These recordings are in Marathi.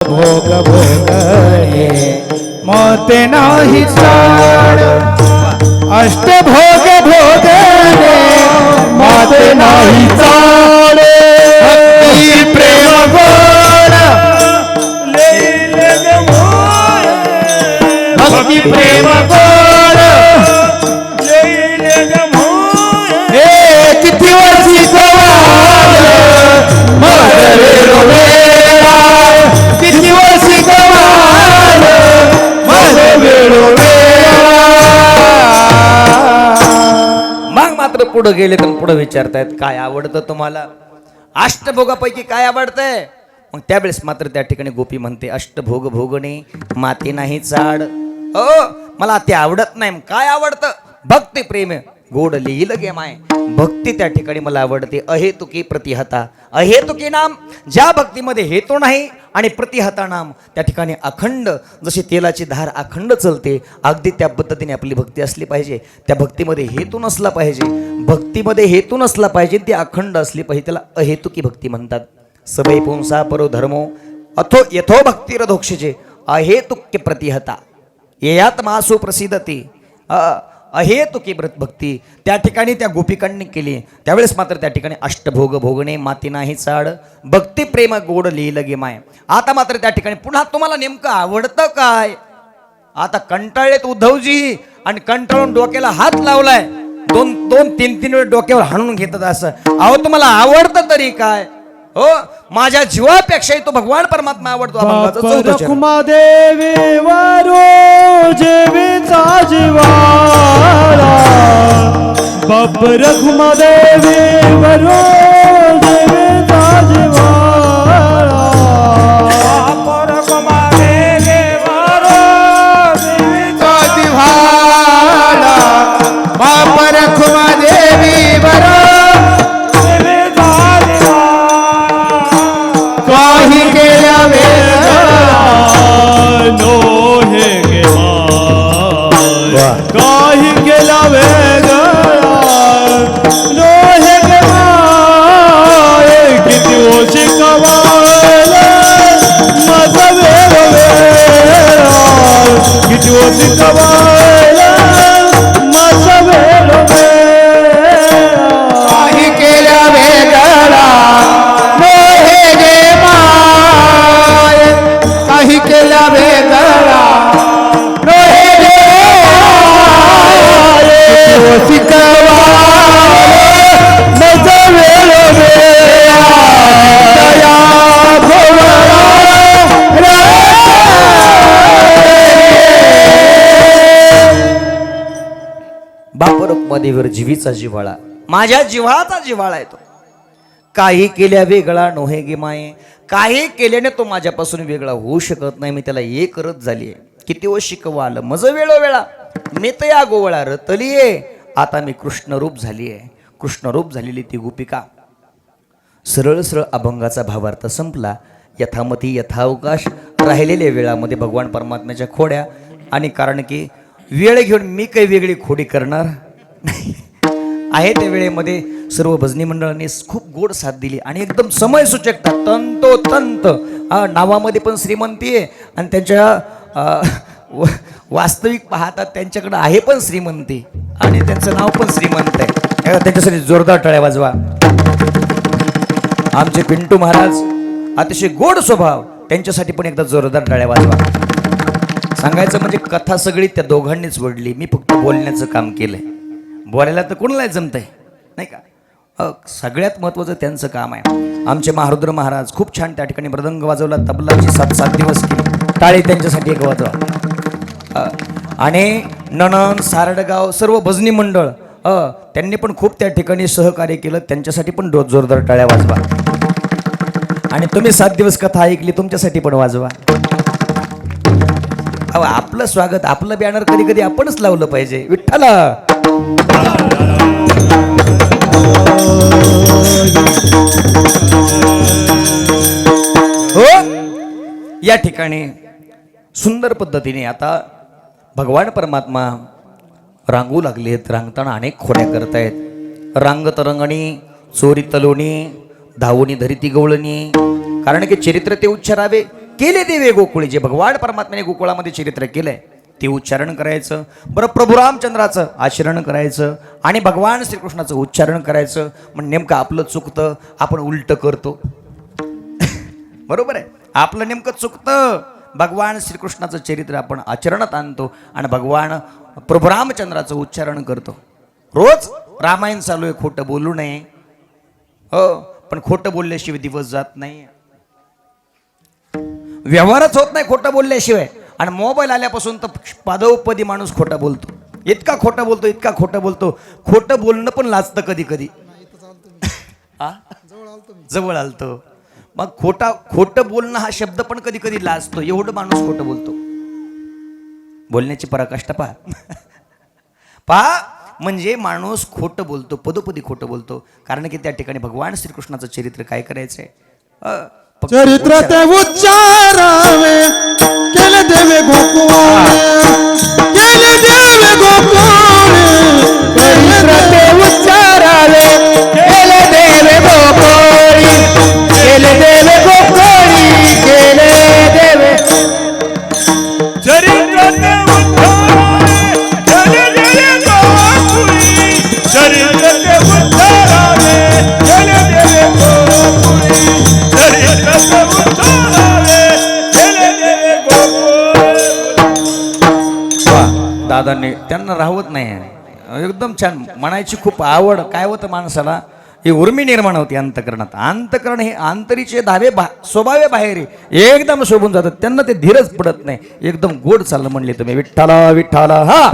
भोग भोगणे मोते नाही चाड अष्टभोग भोगणे मोते नाही चाड भक्ती प्रेम गोड भक्ती प्रेम गोड हे किती वर्षी गवाल मरवे रोवेला किती वर्षी गवाल मरवे रोवेला मग मात्र पुढे गेले तर पुढे विचारतायत काय आवडतं तुम्हाला अष्टभोगापैकी काय आवडतंय मग त्यावेळेस मात्र त्या ठिकाणी गोपी म्हणते अष्टभोग भोगणे माते नाही चाड ओ मला ते आवडत नाही काय आवडतं भक्ती प्रेम गोड लिहिलं गे माय भक्ती त्या ठिकाणी मला आवडते अहेतुकी प्रतिहता अहेतुकी नाम ज्या भक्तीमध्ये हेतू नाही आणि प्रतिहता नाम त्या ठिकाणी अखंड जशी तेलाची धार अखंड चलते अगदी त्या पद्धतीने आपली भक्ती असली पाहिजे त्या भक्तीमध्ये हेतू नसला पाहिजे भक्तीमध्ये हेतू नसला पाहिजे ती अखंड असली पाहिजे त्याला अहेतुकी भक्ती म्हणतात सबै पुंसा परो धर्मो अथो यथो भक्तिरधोक्षजे अहेतुक्य प्रतिहता येयात मासु प्रसिद्धती अहेतुकी भक्ती त्या ठिकाणी त्या गोपिकांनी केली त्यावेळेस मात्र त्या ठिकाणी अष्टभोग भोगणे माती नाही चाड भक्ती प्रेम गोड लिहिलं गे माय आता मात्र त्या ठिकाणी पुन्हा तुम्हाला नेमकं आवडतं काय आता कंटाळलेत उद्धवजी आणि कंटाळून डोक्याला हात लावलाय दोन तीन वेळ डोक्यावर हाणून घेतात असं अहो तुम्हाला आवडतं तरी काय हो माझ्या जीवापेक्षाही तो भगवान परमात्मा आवडतो रखुमा देवी वारो जेवीचा जीवाला बाप रखुमा देवी वारो जेवीचा जीवाला बाप रखुमा देवी वारो जेवीचा जीवाला बाप रखुमा देवी वारो काही केल्या नो हे गे काही केला वेगळा नो हे गे किती ओशी कवायला माझा वेळ किती ओशी कवायला माझा वेळ काही केल्या वेगळा काही केल्या वेगळा बापरूपमध्येवर जीवीचा जिव्हाळा माझ्या जीवाचा जिव्हाळा आहे तो काही केल्या वेगळा नोहे गे माये काही केल्याने तो माझ्यापासून वेगळा होऊ शकत नाही मी त्याला एक करत झाली आहे किती व शिकवा आलं मज वेळोवेळा मी तर या गोवळा रतली आहे आता मी कृष्णरूप झाली आहे कृष्णरूप झालेली ती गोपिका सरळ सरळ अभंगाचा भावार्थ संपला यथामती यथावकाश राहिलेल्या वेळामध्ये भगवान परमात्म्याच्या खोड्या आणि कारण की वेळ घेऊन मी काही वेगळी खोडी करणार नाही आहे त्या वेळेमध्ये सर्व भजनी मंडळांनी खूप गोड साथ दिली आणि एकदम समय सूचकता तंतोतंत नावामध्ये पण श्रीमंती आहे आणि त्यांच्या वास्तविक पाहतात त्यांच्याकडे आहे पण श्रीमंती आणि त्यांचं नाव पण श्रीमंत आहे त्यांच्यासाठी जोरदार टाळ्या वाजवा आमचे पिंटू महाराज अतिशय गोड स्वभाव त्यांच्यासाठी पण एकदा जोरदार टाळ्या वाजवा सांगायचं म्हणजे कथा सगळी त्या दोघांनीच वडली मी फक्त बोलण्याचं काम केलंय बोलायला तर कोणाला जमतंय नाही का सगळ्यात महत्त्वाचं त्यांचं काम आहे आमचे महारुद्र महाराज खूप छान त्या ठिकाणी मृदंग वाजवला तबलाची 7 दिवस केली टाळी त्यांच्यासाठी एक वाजवा आणि नणंद सारडगाव सर्व भजनी मंडळ त्यांनी पण खूप त्या ठिकाणी सहकार्य केलं त्यांच्यासाठी पण जोरदार टाळ्या वाजवा आणि तुम्ही 7 दिवस कथा ऐकली तुमच्यासाठी पण वाजवा आपलं स्वागत आपलं बॅनर कधी कधी आपणच लावलं पाहिजे विठ्ठला हो या ठिकाणी सुंदर पद्धतीने आता भगवान परमात्मा रांगू लागलेत रांगताना अनेक खोड्या करतायत रांगत रंगणी चोरी तलोणी धावणी धरिती गवळणी कारण की चरित्र ते उच्चारावे केले देवे गोकुळी, जे भगवान परमात्म्याने गोकुळामध्ये चरित्र केलंय ते उच्चारण करायचं. बरं, प्रभू रामचंद्राचं आचरण करायचं आणि भगवान श्रीकृष्णाचं उच्चारण करायचं. मग नेमकं आपलं चुकतं, आपण उलट करतो. बरोबर आहे, आपलं नेमकं चुकतं. भगवान श्रीकृष्णाचं चरित्र आपण आचरणात आणतो आणि भगवान प्रभू रामचंद्राचं उच्चारण करतो. रोज रामायण चालू आहे, खोटं बोलू नये. हो, पण खोटं बोलल्याशिवाय दिवस जात नाही, व्यवहारच होत नाही खोटं बोलल्याशिवाय. आणि मोबाईल आल्यापासून तर पादोपदी माणूस खोटं बोलतो, इतका खोटं बोलतो, इतका खोटं बोलतो. खोटं बोलणं पण लाजतं कधी कधी. जवळ आलतो. मग खोटं बोलणं हा शब्द पण कधी कधी लाजतो, एवढं माणूस खोटं बोलतो. बोलण्याची पराकाष्ठा पहा म्हणजे माणूस खोटं बोलतो, पदोपदी खोटं बोलतो. कारण की त्या ठिकाणी भगवान श्रीकृष्णाचं चरित्र काय करायचंय, चरित्र ते उच्चारावे, केले देवे गोकुळे, केले देवे गोकुळे. चरित्र ते उच्चारावे, केले देवे गोकुळी, केले देवे गोकुळी, केले देवे. चरित्र ते उच्चारावे, केले देवे गोकुळी, चरित्र ते उच्चारावे, केले देवे गोकुळी, चरित्र ते उच्चारावे, केले देवे गोकुळी. दादांनी त्यांना राहवत नाही, एकदम छान म्हणायची खूप आवड. काय होतं माणसाला, ही उर्मी निर्माण होती अंतकरणात. अंतकरण हे आंतरीचे धावे स्वभावे बाहेर एकदम शोभून जातात. त्यांना ते धीरच पडत नाही, एकदम गोड चाललं म्हणले तुम्ही. विठ्ठला विठ्ठला. हा,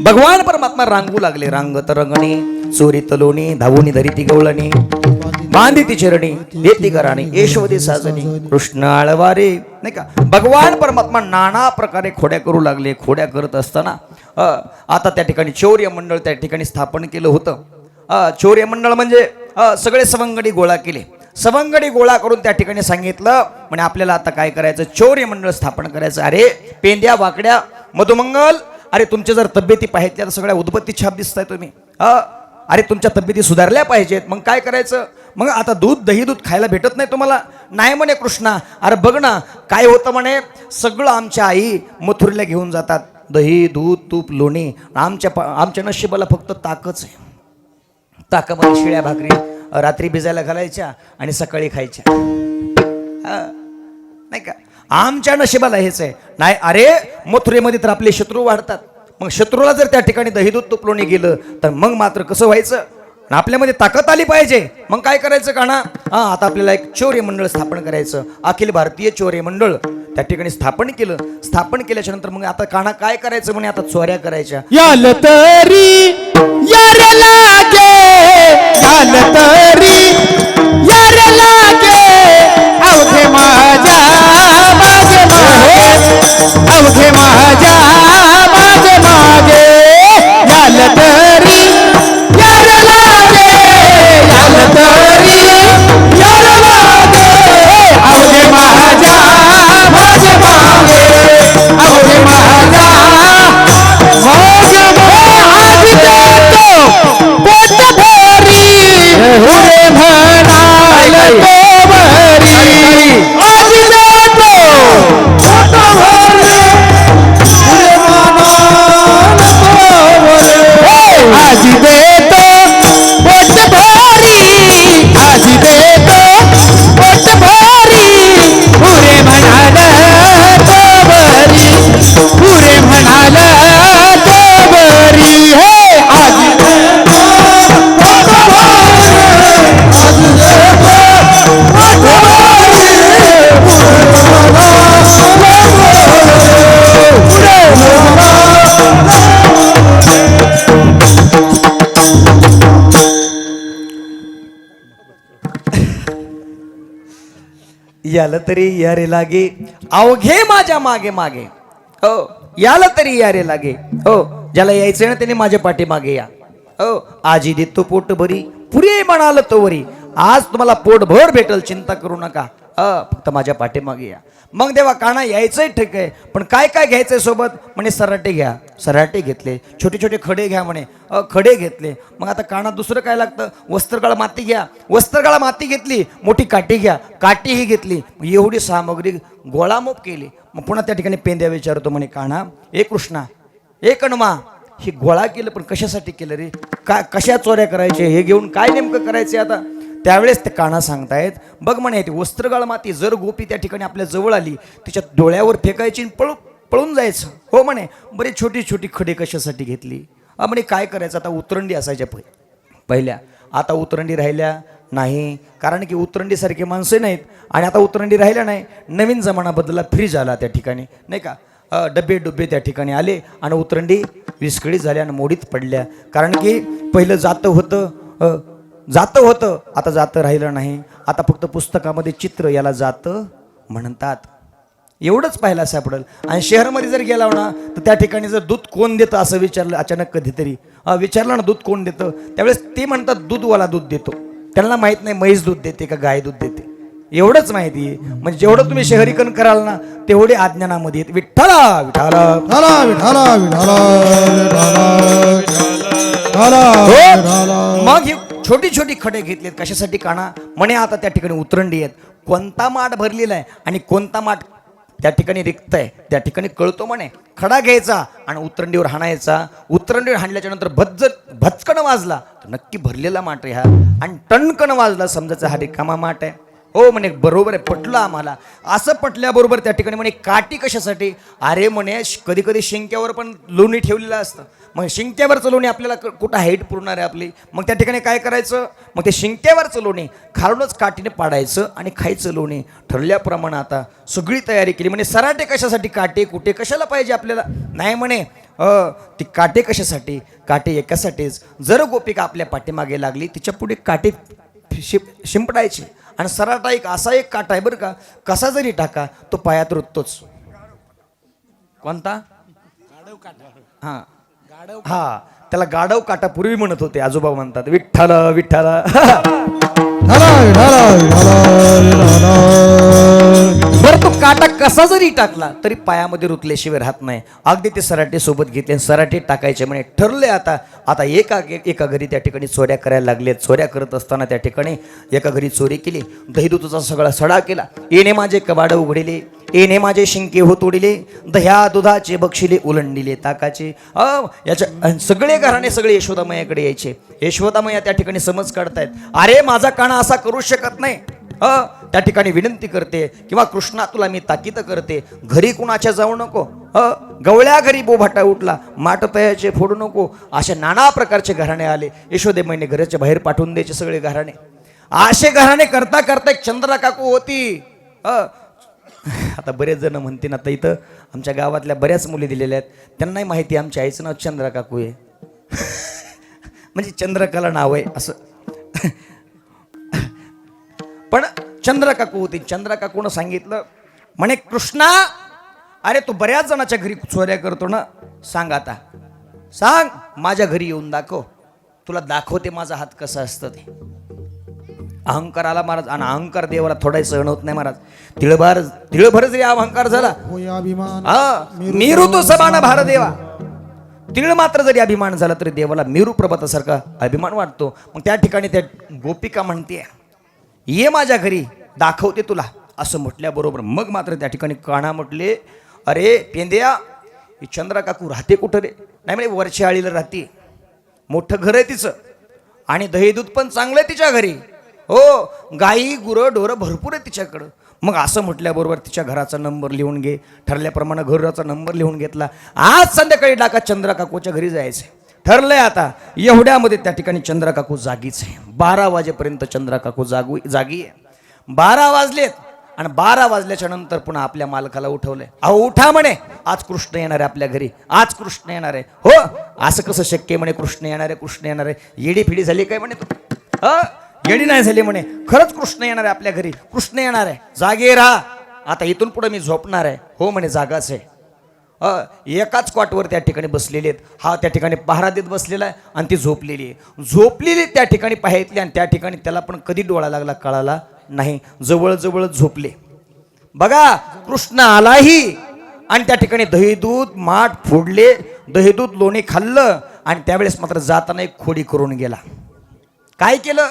भगवान परमात्मा रांगू लागले. रांगत रंगणी, चोरीत लोणी, धावूनी धरिती गवळणी, बांधिती चरणी, देती कराणी, यशोदे साजनी, कृष्ण आळवारे. नाही का, भगवान परमात्मा नाना प्रकारे खोड्या करू लागले. खोड्या करत असताना आता त्या ठिकाणी चौर्य मंडळ त्या ठिकाणी स्थापन केलं होतं. चौर्य मंडळ म्हणजे सगळे सवंगडी गोळा केले. सवंगडी गोळा करून त्या ठिकाणी सांगितलं म्हणे आपल्याला आता काय करायचं, चौर्य मंडळ स्थापन करायचं. अरे पेंद्या वाकड्या मधुमंगल, अरे तुमच्या जर तब्येती पाहिजे तर सगळ्या उद्बत्ती छाप दिसताय तुम्ही. अरे तुमच्या तब्येती सुधारल्या पाहिजेत. मग काय करायचं, मग आता दूध दही दूध खायला भेटत नाही तुम्हाला. नाही म्हणे कृष्णा, अरे बघ ना काय होतं म्हणे, सगळं आमच्या आई मथुरीला घेऊन जातात, दही दूध तूप लोणी. आमच्या नशिबाला फक्त ताकच आहे. ताकामध्ये शिळ्या भाकरी रात्री भिजायला घालायच्या आणि सकाळी खायच्या. नाही का, आमच्या नशिबाला हेच आहे. नाही, अरे मथुरेमध्ये तर आपले शत्रू वाढतात. मग शत्रूला जर त्या ठिकाणी दहीदूत तुपलोणी गेलं तर मग मात्र कसं व्हायचं. आपल्यामध्ये ताकद आली पाहिजे. मग काय करायचं काना, आता आपल्याला एक चौर्य मंडळ स्थापन करायचं. अखिल भारतीय चौर्य मंडळ त्या ठिकाणी स्थापन केलं. स्थापन केल्याच्या नंतर मग आता काना काय करायचं म्हणे, आता चोऱ्या करायच्या. याल तरी यार लागे, याल तरी यार लागे, अवघे माझ्या मागे मागे, अवघे माझ्या मागे मागे. याल तरी यार लागे, याल तरी यार लागे, अवघे माझ्या मागे मागे, अवघे माझ्या मागे मागे. पोट भरी हुरे म्हणाल तो भरी, आज देतो पोट भरी हुरे म्हणाल तो भरी. आज देतो पोट भरी, आज देतो पोट भरी, हुरे म्हणाल तो भरी, हुरे म्हणाल तो भरी. हे आज याला तरी यारे लागे, अवघे माझ्या मागे मागे. हो, याला तरी यारे लागे. हो, ज्याला यायचं ना त्याने माझ्या पाठी मागे या. हो, आजी देतो पोट भरी, पुरे म्हणाल तो वरी. आज तुम्हाला पोटभर भेटल, चिंता करू नका. फक्त माझ्या पाठीमागे या. मग देवा काना यायचंय ठीक आहे, पण काय काय घ्यायचंय सोबत? म्हणे सराटे घ्या. सराटे घेतले. छोटे छोटे खडे घ्या म्हणे. खडे घेतले. मग आता काना दुसरं काय लागतं? वस्त्रगाळ माती घ्या. वस्त्रगाळ माती घेतली. मोठी काठी घ्या. काठीही घेतली. एवढी सामग्री गोळामोप केली. मग पुन्हा त्या ठिकाणी पेंद्या विचारतो म्हणे काना, ए कृष्णा, ए कणमा, हे गोळा केलं पण कशासाठी केलं रे? कशा चोऱ्या करायचे? हे घेऊन काय नेमकं करायचे आता? त्यावेळेस ते काना सांगतायत, बघ म्हणे ती वस्त्रगाळ माती जर गोपी त्या ठिकाणी आपल्या जवळ आली, तिच्या डोळ्यावर फेकायची आणि पळून जायचं. हो म्हणे. बरी छोटी छोटी खडे कशासाठी घेतली? म्हणे काय करायचं आता? उतरंडी असायच्या पहिल्या, आता उतरंडी राहिल्या नाही, कारण की उतरंडीसारखे माणसं नाहीत. आणि आता उतरंडी राहिल्या नाही. नवीन जमाना बदलला, फ्रीज आला त्या ठिकाणी, नाही का? डबे त्या ठिकाणी आले आणि उतरंडी विस्कळीत झाल्या आणि मोडीत पडल्या. कारण की पहिलं जातं होतं, आता जातं राहिलं नाही. आता फक्त पुस्तकामध्ये चित्र, याला जातं म्हणतात. एवढंच पाहायला सापडेल. आणि शहरामध्ये जर गेला ना, तर त्या ठिकाणी जर दूध कोण देतं असं विचारलं अचानक कधीतरी, विचारलं ना दूध कोण देतं, त्यावेळेस ते म्हणतात दूधवाला दूध देतो. त्यांना माहीत नाही म्हैस दूध देते का गाय दूध देते, एवढंच माहिती आहे. म्हणजे जेवढं तुम्ही शहरीकरण कराल ना, तेवढे अज्ञानामध्ये येत. विठ्ठला विठ्ठला विठाला विठाला विठाला विठाला विठाला. मग ही छोटी छोटी खडे घेतलेत कशासाठी काना? म्हणे आता त्या ठिकाणी उतरंडी आहेत. कोणता माठ भरलेला आहे आणि कोणता माठ त्या ठिकाणी रिक्त आहे त्या ठिकाणी कळतो म्हणे. खडा घ्यायचा आणि उतरंडीवर हाणायचा. उतरंडीवर हाणल्याच्या नंतर भचकन वाजला तर नक्की भरलेला माठ आहे हा, आणि टणकन वाजला समजायचा हा रिकामा माठ आहे. हो म्हणे, बरोबर आहे, पटलं आम्हाला. असं पटल्याबरोबर त्या ठिकाणी म्हणे काठी कशासाठी? अरे म्हणे कधी कधी शिंक्यावर पण लोणी ठेवलेलं असतं. मग शिंक्यावरचं लोणी आपल्याला कुठं हाईट पुरणार आहे आपली? मग त्या ठिकाणी काय करायचं? मग ते शिंक्यावरचं लोणी खालूनच काठीने पाडायचं आणि खायचं लोणी. ठरल्याप्रमाणे आता सगळी तयारी केली. म्हणे सराटे कशासाठी? काटे कुठे कशाला पाहिजे आपल्याला? नाही म्हणे, ती काटे कशासाठी? काटे एकासाठीच. जर गोपिका आपल्या पाठीमागे लागली, तिच्या पुढे काटे शिंपडायची. आणि सराटा एक असा एक काटा आहे बरं का, कसा जरी टाका तो पायात रुततोच. कोणता? हा हा, त्याला गाढव काटा पूर्वी म्हणत होते आजोबा, म्हणतात विठ्ठल विठ्ठल. बरं तो काटा कसा जरी टाकला तरी पायामध्ये रुतल्याशिवाय राहत नाही. अगदी ते सराटे सोबत घेतले, सराटे टाकायचे. म्हणे ठरले आता एका घरी त्या ठिकाणी चोऱ्या करायला लागले. चोऱ्या करत असताना त्या ठिकाणी एका घरी चोरी केली. दही दुधाचा सगळा सडा केला. येणे माझे कबाड उघडिले, येणे माझे शिंके हो तोडिले, दह्या दुधाचे बक्षिले उलंडिले ताकाचे. याच्या सगळे घराणे सगळे यशोदामयाकडे यायचे. यशोदामया त्या ठिकाणी समज काढतायत, अरे माझा काना असा करू शकत नाही. त्या ठिकाणी विनंती करते, किंवा कृष्णा तुला मी ताकीद करते, घरी कुणाच्या जाऊ नको. गवळ्या घरी बोभाटा उठला, माट तयाचे फोडू नको. अशा नाना प्रकारचे घराणे आले. यशोदेमाईने घराच्या बाहेर पाठवून द्यायचे सगळे घराणे. असे घराणे करता करता एक चंद्रा काकू होती. आता बरेच जण म्हणतील, आता इथं आमच्या गावातल्या बऱ्याच मुली दिलेल्या आहेत, त्यांनाही माहिती आमच्या आईचं नाव चंद्रा काकू आहे. म्हणजे चंद्रकला नाव आहे असं. पण चंद्रा काकू होती. चंद्रा काकूनं सांगितलं, म्हणे कृष्णा, अरे तू बऱ्याच जणाच्या घरी चोऱ्या करतो ना, सांग आता, सांग माझ्या घरी येऊन दाखव, तुला दाखवते माझा हात कसा असतं ते. अहंकार आला महाराज, आणि अहंकार देवाला थोडाही सहन होत नाही महाराज. तिळभर जरी अहंकार झाला, मेरू तो समान भार देवा, तिळ मात्र जरी अभिमान झाला तरी देवाला मेरू पर्वतासारखा अभिमान वाटतो. मग त्या ठिकाणी त्या गोपिका म्हणते, ये माझ्या घरी दाखवते तुला, असं म्हटल्याबरोबर मग मात्र त्या ठिकाणी काना म्हटले, अरे पेंद्या, ही चंद्रा काकू राहते कुठं रे? नाही म्हणे वरच्या आळीला राहते, मोठं घर आहे तिचं, आणि दही दूध पण चांगलं आहे तिच्या घरी. हो, गाई गुरं ढोरं भरपूर आहे तिच्याकडं. मग असं म्हटल्याबरोबर तिच्या घराचा नंबर लिहून घे. ठरल्याप्रमाणे घराचा नंबर लिहून घेतला. आज संध्याकाळी डाका चंद्रा काकूच्या घरी जायचंय. ठरलंय आता. एवढ्यामध्ये त्या ठिकाणी चंद्रा काकू जागीच आहे. 12 वाजेपर्यंत चंद्रा काकू जागी आहे. 12 वाजलेत, आणि 12 वाजल्याच्या नंतर पुन्हा आपल्या मालकाला उठवलंय. अहो उठा म्हणे, आज कृष्ण येणार आहे आपल्या घरी, आज कृष्ण येणार आहे. हो, असं कसं शक्य म्हणे, कृष्ण येणार आहे, कृष्ण येणार आहे. येडी फिडी झाली काय म्हणे तू? येडी नाही झाली म्हणे, खरंच कृष्ण येणार आहे आपल्या घरी, कृष्ण येणार आहे, जागे राहा, आता इथून पुढे मी झोपणार आहे. हो म्हणे, जागाच आहे. एकाच कॉटवर त्या ठिकाणी बसलेले आहेत. हा त्या ठिकाणी पहारा देत बसलेला आहे, आणि ती झोपलेली आहे. झोपलेली त्या ठिकाणी पाहितली, आणि त्या ठिकाणी त्याला पण कधी डोळा लागला कळाला नाही, जवळ झोपले. बघा कृष्ण आलाही आणि त्या ठिकाणी दही दूध माठ फोडले, दही दूध लोणी खाल्लं आणि त्यावेळेस मात्र जाताना एक खोडी करून गेला. काय केलं?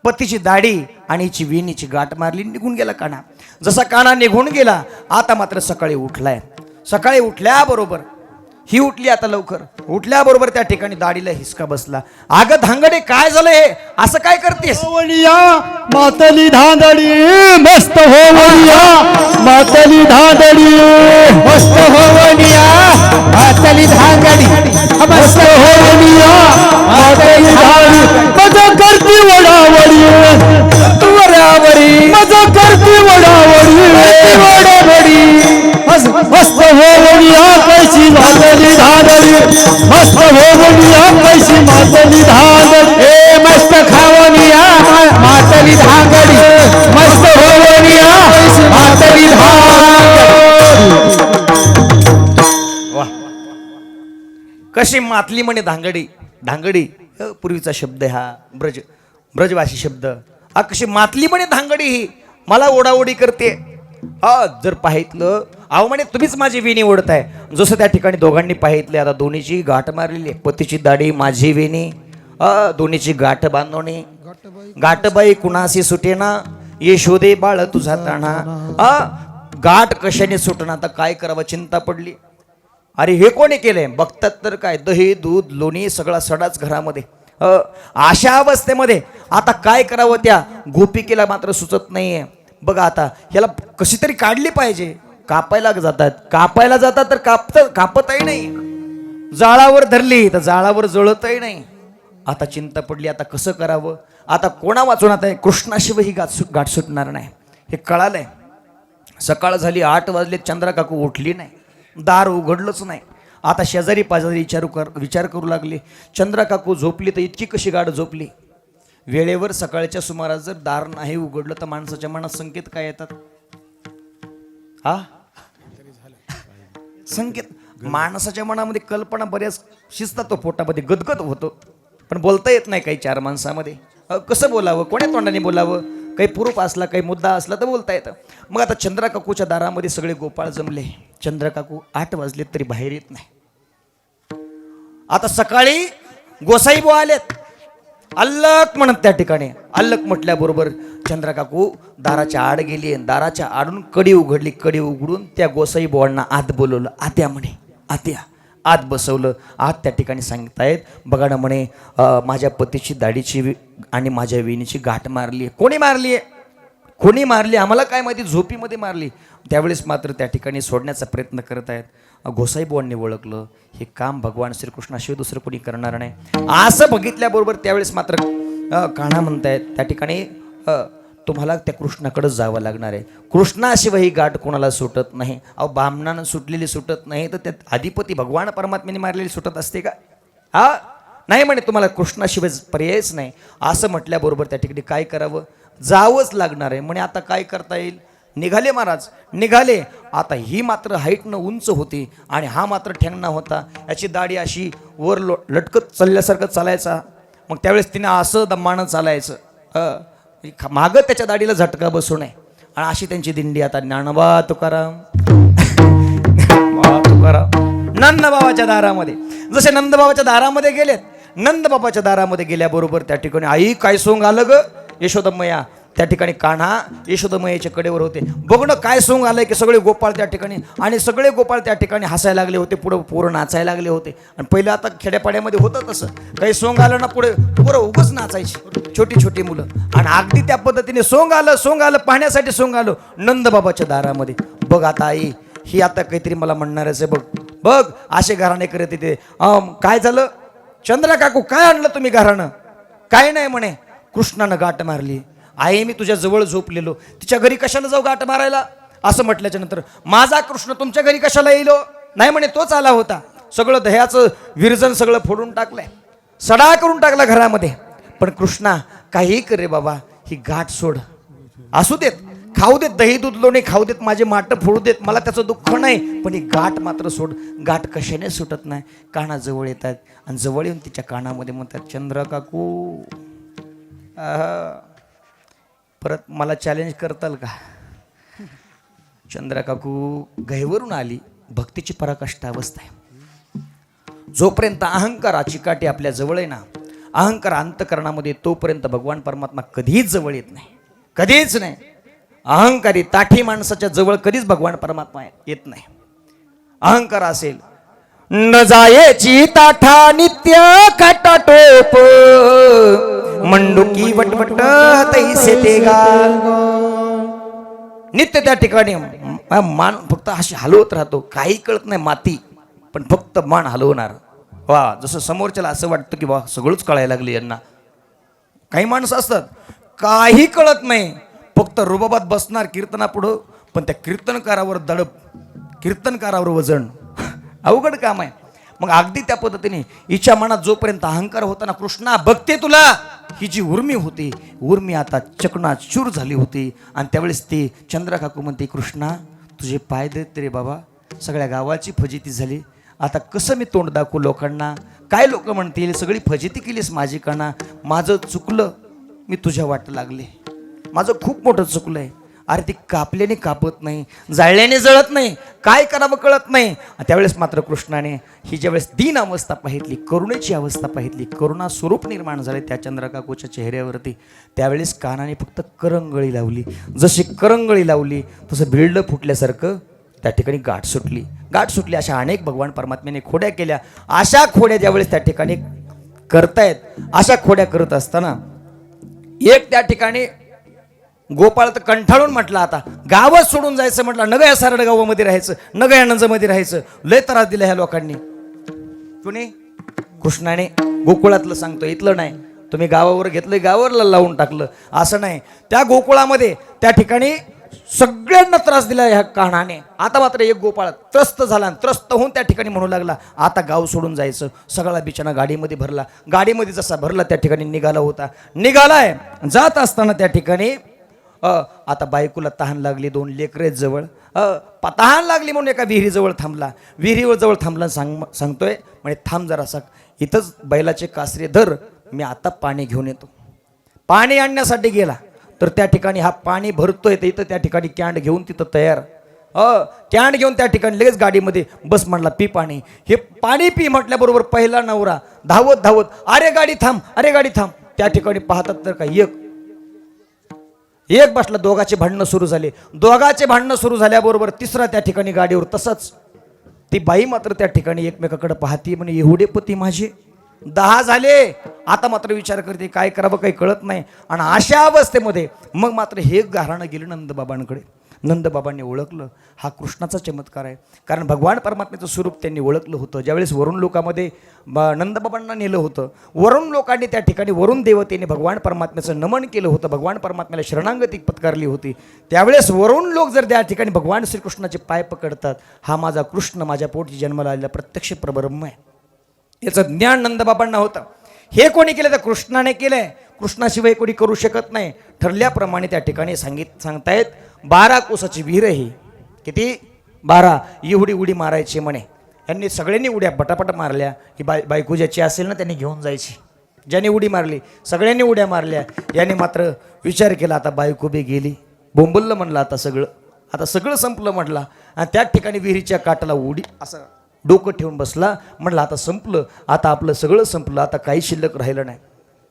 पतीची दाढी आणि हिची विणीची गाठ मारली, निघून गेला काना. जसा काना निघून गेला, आता मात्र सकाळी उठलाय. सकाळी उठल्याबरोबर ही उठली, आता लवकर उठल्याबरोबर त्या ठिकाणी दाढीला हिसका बसला. अगं धांगडे, काय झालं हे? असं काय करतेस? होवनिया मातली धांदडी मस्त होवनिया, मातली धांदडी मस्त होवनिया, मातली धांदडी मस्त होवनिया, मातली धांदडी मजा करती वडावडी, वडावडी मजा करती वडावडी, वडावडी मस्त होवनिया कैसी मातली धांदडी, मस्त होवनिया कैसी मातली धांदडी, ए मस्त खावनिया मातली धांगडी, मस्त होवनिया मातली धांगडी. वा, कशी मातली म्हणे धांगडी. धांगडी पूर्वीचा शब्द आहे हा, ब्रजवासी शब्द. कशी मातली म्हणे धांगडी, ही मला ओढाओढी करते. जर पाहितलं, अहो म्हणे तुम्हीच माझी विणी ओढताय. जसं त्या ठिकाणी दोघांनी पाहितले, आता दोन्हीची गाठ मारलेली आहे. पतीची दाढी, माझी विणी, दोन्हीची गाठ बांधवणे. गाठबाई कुणाशी सुटेना, यशोदे बाळ तुझा ताणा. गाठ कशाने सुटणार, आता काय करावं, चिंता पडली. अरे हे कोणी केलंय? बघतात तर काय, दही दूध लोणी सगळा सडाच घरामध्ये. अशा अवस्थेमध्ये आता काय करावं, त्या गोपिकेला मात्र सुचत नाहीये. बघा आता ह्याला कशी तरी काढली पाहिजे. कापायला जातात तर कापतही नाही. जाळावर धरली तर जाळावर जळतही नाही. आता चिंता पडली, आता कसं करावं, आता कोणा वाचून, आता कृष्णाशिवाय ही गाठ सुटणार नाही हे कळालंय. सकाळ झाली, 8 वाजले, चंद्रा काकू उठली नाही, दार उघडलंच नाही. आता शेजारी पाजारी विचार करू लागले, चंद्रा काकू झोपली तर इतकी कशी गाठ झोपली. वेळेवर सकाळच्या सुमारास जर दार नाही उघडलं तर माणसाच्या मनात संकेत काय येतात? संकेत, माणसाच्या मनामध्ये कल्पना बऱ्याच शिजतात, तो पोटामध्ये गदगद होतो, पण बोलता येत नाही काही 4 माणसामध्ये. कसं बोलावं, कोण्या तोंडाने बोलावं? काही पुरूप असला, काही मुद्दा असला तर बोलता येतं. मग आता चंद्रा काकूच्या दारामध्ये सगळे गोपाळ जमले. चंद्रा काकू 8 वाजले तरी बाहेर येत नाही. आता सकाळी गोसाईबुवा आलेत, अल्लक म्हणत त्या ठिकाणी. अल्लक म्हटल्याबरोबर चंद्रा काकू दाराच्या आड गेली, दाराच्या आडून कडी उघडली. कडी उघडून त्या गोसाई बुवांना आत बोलवलं. आत्या म्हणे, आत्या. आत बसवलं. आत त्या ठिकाणी सांगतायत, बघा ना म्हणे, माझ्या पतीची दाढीची आणि माझ्या विणीची गाठ मारली. कोणी मारली? कोणी मारली आम्हाला काय माहिती, झोपीमध्ये मारली. त्यावेळेस मात्र त्या ठिकाणी सोडण्याचा प्रयत्न करत आहेत. गोसाईबुवांनी ओळखलं, हे काम भगवान श्रीकृष्णाशिवाय दुसरं कोणी करणार नाही. असं बघितल्याबरोबर त्यावेळेस मात्र कान्हा म्हणतायत, त्या ठिकाणी तुम्हाला त्या कृष्णाकडे जावं लागणार आहे. कृष्णाशिवाय ही गाठ कोणाला सुटत नाही. अहो बामणानं सुटलेली सुटत नाही तर त्यात अधिपती भगवान परमात्म्याने मारलेली सुटत असते का? नाही म्हणे, तुम्हाला कृष्णाशिवाय पर्यायच नाही. असं म्हटल्याबरोबर त्या ठिकाणी काय करावं, जावंच लागणार आहे म्हणे. आता काय करता येईल? निघाले महाराज, निघाले. आता ही मात्र हाईटनं उंच होती आणि हा मात्र ठेंगणा होता. याची दाढी अशी वर लटकत चालल्यासारखं चालायचा. मग त्यावेळेस तिने असं दमानं चालायचं, मागं त्याच्या दाढीला झटका बसू नये. आणि अशी त्यांची दिंडी. आता ज्ञानोबा तुकाराम नंदबाबाच्या दारामध्ये. जसे नंदबाबाच्या दारामध्ये गेलेत, नंदबाबाच्या दारामध्ये गेल्याबरोबर त्या ठिकाणी आई काय सोंग आलं ग, यशोदमया. त्या ठिकाणी कान्हा यशोदमयेच्या कडेवर होते. बघणं काय सोंग आलंय की सगळे गोपाळ त्या ठिकाणी, आणि सगळे गोपाळ त्या ठिकाणी हसायला लागले होते. पुढं पोरं नाचायला लागले होते. आणि पहिलं आता खेड्यापाड्यामध्ये होतं तसं, काही सोंग आलं ना पुढे पोरं उगच नाचायची, छोटी छोटी मुलं. आणि अगदी त्या पद्धतीने सोंग आलं पाहण्यासाठी सोंग आलं नंदबाबाच्या दारामध्ये. बघ आता आई, ही आता काहीतरी मला म्हणणारच आहे. बघ असे घराणे करत येते. काय झालं चंद्रा काकू, काय आणलं तुम्ही घराणं? काय नाही म्हणे, कृष्णानं गाठ मारली. आई मी तुझ्या जवळ झोपलेलो, तिच्या घरी कशाला जाऊ गाठ मारायला? असं म्हटल्याच्या नंतर माझा कृष्ण तुमच्या घरी कशाला येईल? नाही म्हणे, तोच आला होता. सगळं दह्याचं विरजन सगळं फोडून टाकलंय, सडा करून टाकला घरामध्ये. पण कृष्णा काही करे बाबा, ही गाठ सोड. असू देत, खाऊ देत, दही दूध लोणी खाऊ देत, माझे माट फोडू देत, मला त्याचं दुःख नाही, पण ही गाठ मात्र सोड. गाठ कशाने सुटत नाही. काना जवळ येतात आणि जवळ येऊन तिच्या कानामध्ये म्हणतात, चंद्र काकू परत मला चॅलेंज करताल का? चंद्रा काकू गैवरून आली, भक्तीची पराकाष्ठा अवस्था आहे. जोपर्यंत अहंकाराची काठी आपल्या जवळ आहे ना, अहंकार अंतकरणामध्ये, तोपर्यंत भगवान परमात्मा कधीच जवळ येत नाही, कधीच नाही. अहंकारी ताठी माणसाच्या जवळ कधीच भगवान परमात्मा येत नाही. अहंकार असेल न जायची ताठा नित्य खटाटोप, मंडुकी वटवट तैसे ते गाल. नित्य त्या ठिकाणी मान फक्त अशी हलवत राहतो, काही कळत नाही माती, पण फक्त मान हलवणार. वा, जसं समोरच्याला असं वाटतं की वा सगळंच कळायला लागले यांना. काही माणसं असतात काही कळत नाही, फक्त रुबाबात बसणार कीर्तनापुढं, पण त्या कीर्तनकारावर दडप, कीर्तनकारावर वजन. अवघड काम आहे. मग अगदी त्या पद्धतीने हिच्या मनात जोपर्यंत अहंकार होता ना, कृष्णा बघते तुला, ही जी उर्मी होती, उर्मी आता चकनाचूर झाली होती. आणि त्यावेळेस ती चंद्रा काकू म्हणते, कृष्णा तुझे पाय देत रे बाबा, सगळ्या गावाची फजिती झाली, आता कसं मी तोंड दाखवू लोकांना, काय लोक म्हणतील, सगळी फजिती केलीस माझी काना, माझं चुकलं, मी तुझ्या वाट लागले, माझं खूप मोठं चुकलं आहे. अरे ती कापल्याने कापत नाही, जाळल्याने जळत नाही, काय करावं कळत नाही. त्यावेळेस मात्र कृष्णाने ही ज्यावेळेस दीन अवस्था पाहितली, करुणेची अवस्था पाहितली, करुणा स्वरूप निर्माण झाले त्या चंद्रा काकूच्या चेहऱ्यावरती, त्यावेळेस कानाने फक्त करंगळी लावली. जशी करंगळी लावली तसं भिडलं फुटल्यासारखं त्या ठिकाणी गाठ सुटली. गाठ सुटली. अशा अनेक भगवान परमात्म्याने खोड्या केल्या. अशा खोड्या ज्यावेळेस त्या ठिकाणी करतायत, अशा खोड्या करत असताना एक त्या ठिकाणी गोपाळ तर कंठाळून म्हटला, आता गावच सोडून जायचं म्हटलं, नग या सारड गावामध्ये राहायचं, नग या नंजमध्ये राहायचं, लय त्रास दिला ह्या लोकांनी. कुणी? कृष्णाने गोकुळातलं सांगतो, इथलं नाही, तुम्ही गावावर घेतलं, गावावरला लावून टाकलं, असं नाही. त्या गोकुळामध्ये त्या ठिकाणी सगळ्यांना त्रास दिला ह्या कानाने. आता मात्र एक गोपाळ त्रस्त झाला, त्रस्त होऊन त्या ठिकाणी म्हणू लागला, आता गाव सोडून जायचं. सगळा बिचारा गाडीमध्ये भरला. गाडीमध्ये जसा भरला त्या ठिकाणी निघाला होता. निघालाय, जात असताना त्या ठिकाणी आता बायकोला तहान लागली, 2 लेकरे जवळ, तहान लागली म्हणून एका विहिरीजवळ थांबला. विहिरीवर जवळ थांबला, सांगतोय म्हणजे थांब जरासा, इथंच बैलाचे कासरे धर, मी आता पाणी घेऊन येतो. पाणी आणण्यासाठी गेला तर त्या ठिकाणी हा पाणी भरतोय, तर इथं त्या ठिकाणी कॅन्ड घेऊन तिथं तयार. कॅन्ड घेऊन त्या ठिकाणी लगेच गाडीमध्ये बस म्हणला, पी पाणी. हे पाणी पी म्हटल्याबरोबर पहिला नवरा धावत धावत, अरे गाडी थांब, अरे गाडी थांब. त्या ठिकाणी पाहतात तर का एक बसला. दोघाचे भांडणं सुरू झाले. दोघाचे भांडणं सुरू झाल्याबरोबर तिसरा त्या ठिकाणी गाडीवर तसंच. ती बाई मात्र त्या ठिकाणी एकमेकाकडे पाहती, म्हणे एवढे पती माझे 10 झाले. आता मात्र विचार करते काय करावं, काही कळत नाही. आणि अशा अवस्थेमध्ये मग मात्र हे घराणं गेलं नंदबाबांकडे. नंदबाबांनी ओळखलं हा कृष्णाचा चमत्कार आहे, कारण भगवान परमात्म्याचं स्वरूप त्यांनी ओळखलं होतं. ज्यावेळेस वरुण लोकामध्ये नंदबाबांना नेलं होतं, वरुण लोकांनी त्या ठिकाणी वरुण देवतेने भगवान परमात्म्याचं नमन केलं होतं, भगवान परमात्म्याला शरणागती पत्कारली होती. त्यावेळेस वरुण लोक जर त्या ठिकाणी भगवान श्रीकृष्णाचे पाय पकडतात, हा माझा कृष्ण माझ्या पोटी जन्माला आलेला प्रत्यक्ष परब्रह्म आहे, याचं ज्ञान नंदबाबांना होतं. हे कोणी केलं तर कृष्णाने केलंय. कृष्णाशिवाय कोणी करू शकत नाही. ठरल्याप्रमाणे त्या ठिकाणी सांगतायत 12 कोसाची विहीर ही. किती? 12. एवढी उडी मारायची म्हणे. यांनी सगळ्यांनी उड्या पटापट मारल्या. ही बायको ज्याची असेल ना त्यांनी घेऊन जायची. ज्याने उडी मारली सगळ्यांनी उड्या मारल्या. याने मात्र विचार केला, आता बायको बी गेली, बोंबललं म्हणलं, आता सगळं संपलं म्हटलं. आणि त्याच ठिकाणी विहिरीच्या काठाला उडी असं डोकं ठेवून बसला. म्हटलं आता संपलं, आता आपलं सगळं संपलं, आता काही शिल्लक राहिलं नाही.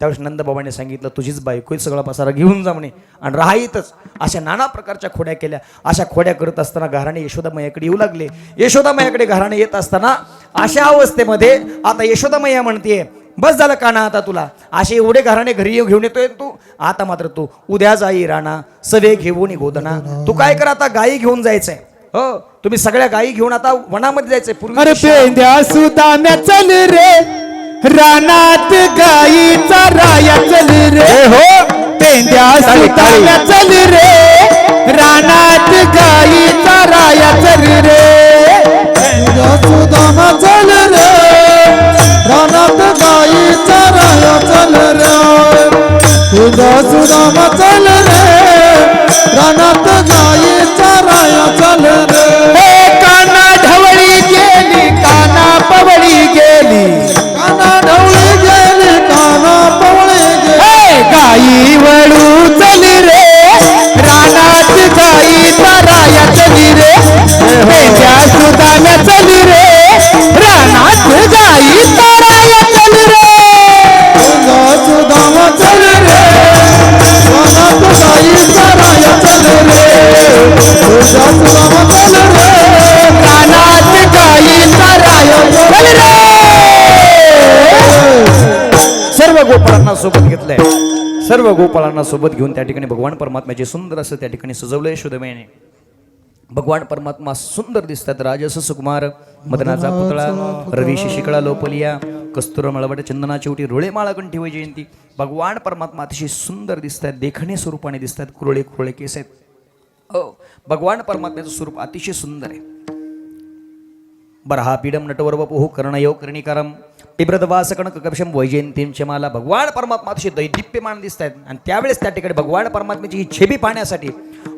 त्यावेळेस नंदबाबांनी सांगितलं, तुझीच बायको सगळा पसारा घेऊन जा म्हणे आणि राहायतच. अशा नाना प्रकारच्या खोड्या केल्या. अशा खोड्या करत असताना घराणे यशोदामयाकडे येऊ लागले. यशोदामयाकडे घराणे येत असताना अशा अवस्थेमध्ये आता यशोदामया म्हणते, बस झालं काना आता तुला, असे एवढे घराणे घरी घेऊन येतोय तू, आता मात्र तू उद्या जाई राणा सवे घेऊन गोदना. तू काय कर, आता गायी घेऊन जायचंय. हो, तुम्ही सगळ्या गायी घेऊन आता वनामध्ये जायचंय. अरे पेंद्या सुदाम्या चल रे, रानात गायीचा राया चल रे. हो, पेंद्या सुदाम्या चल रे, रानात गायीचा राया चल रे. पेंद्या सुदामा चल रे, रानात गायीचा राया चल रे. पेंद्या सुदामा चल रे, रानात गायीचा राया चल रे. काना ढवळी गेली, काना पवळी गेली, काना ढवळी गेली, काना पवळी गेली. गाई वळू चल रे, सर्व गोपाळांना सोबत घेऊन त्या ठिकाणी भगवान परमात्म्याचे सुंदर असं त्या ठिकाणी सजवलंय सुदमेने. भगवान परमात्मा सुंदर दिसतात. राजस सुकुमार मदनाचा पुतळा रवी शिशिकळा लोपलिया कस्तुर मळवट चंदनाची उटी रोळे माळा कंठी वैजयंती. भगवान परमात्मा अतिशय सुंदर दिसतात. देखणे स्वरूपाने दिसतात. कुरळे कुरळे केस आहेत. हो, भगवान परमात्म्याचं स्वरूप अतिशय सुंदर आहे. बरहा पीडम नटवर वपुः कर्णयो कर्णिकारम बिभ्रतवास कणक कपिशम वैजयंतीम चमाला. भगवान परमात्मा अतिशय दैदिप्यमान दिसत आहेत. आणि त्यावेळेस त्या ठिकाणी भगवान परमात्म्याची ही छबी पाहण्यासाठी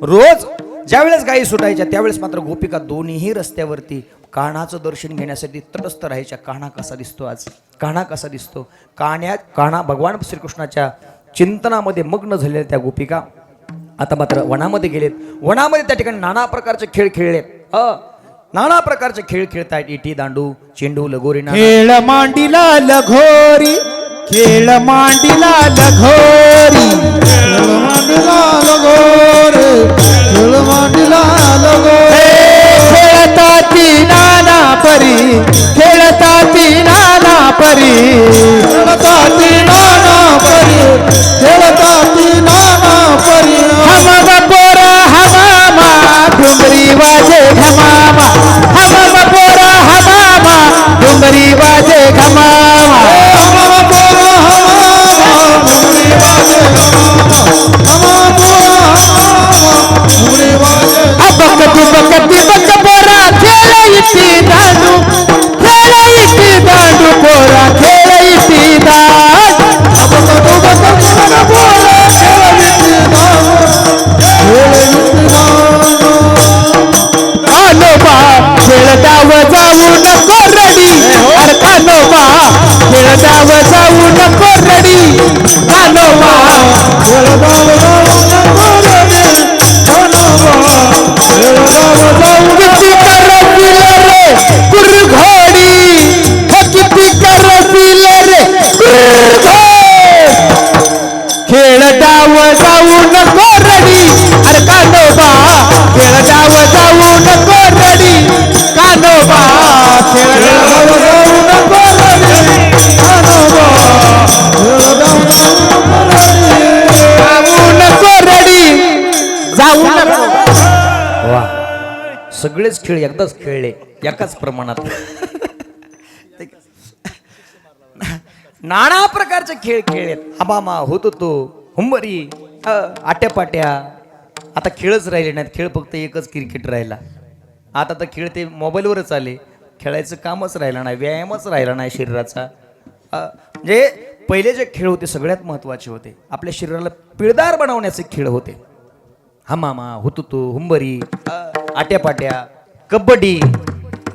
रोज ज्यावेळेस गायी सुटायच्या त्यावेळेस मात्र गोपिका दोन्ही रस्त्यावरती कान्हाचं दर्शन घेण्यासाठी तटस्थ राहायच्या. कान्हा कसा दिसतो आज, कान्हा कसा दिसतो. कान्हा भगवान श्रीकृष्णाच्या चिंतनामध्ये मग्न झालेल्या त्या गोपिका आता मात्र वनामध्ये गेलेत. वनामध्ये त्या ठिकाणी नाना प्रकारचे खेळ खेळलेत. नाना प्रकारचे खेळ खेळतायत. इटी दांडू चेंडू लगोरी नाना. खेळ मांडीला लगोरी, खेळ मांडीला लगोरी, खेळ मांडीला लगोरे, खेळ मांडीला लगोरे. खेळताती नाना परी, खेळताती नाना परी, खेळताती नाना परी, खेळताती नाना परी. हम पोरा हमामा डुंगरी वाजे घमामा, हम पोरा हमामा डुंगरी वाजे घमामा. हमारा पोरा हमारा घुमरी बाजे हमारा पोरा हमारा घुमरी बाजे. अबक दुबक पोरा खेळायची दांडू, खेळायची दांडू पोरा खेळायची दांड. अबक दुबक पोरा पोरा खेळीची दांडू, खेळीची दांडू. कानोबा खेळदाव जाऊ नको रडी, अरे कानोबा खेळदाव जाऊ नको रडी. कानोबा खेळगाव जाऊ नको रे, कान्होबा खेळगाव जाऊ. किती करतील रे कुरघोडी, हे किती करतील रे कुरघोड. खेळदाव जाऊ नको रडी, अरे कानोबा खेळदाव जाऊ नको रडी. कानोबा खेळदाव खेळगाव जाऊ नको रे, कान्होबा खेळगाव जाऊ नको रे. जाऊ नको रडी, जाऊ नको. वा, सगळेच खेळ एकदाच खेळले एकाच प्रमाणात. नाना प्रकारचे खेळ खेळलेत. हबामा होतो तो हुंबरी आट्यापाट्या. आता खेळच राहिले नाहीत. खेळ फक्त एकच क्रिकेट राहिला. आता तर खेळ ते मोबाईलवरच आले. खेळायचं कामच राहिलं नाही, व्यायामच राहिला नाही शरीराचा. म्हणजे पहिले जे खेळ होते सगळ्यात महत्त्वाचे होते. आपल्या शरीराला पिळदार बनवण्याचे खेळ होते. हमामा हुतुतू हुंबरी आट्यापाट्या कबड्डी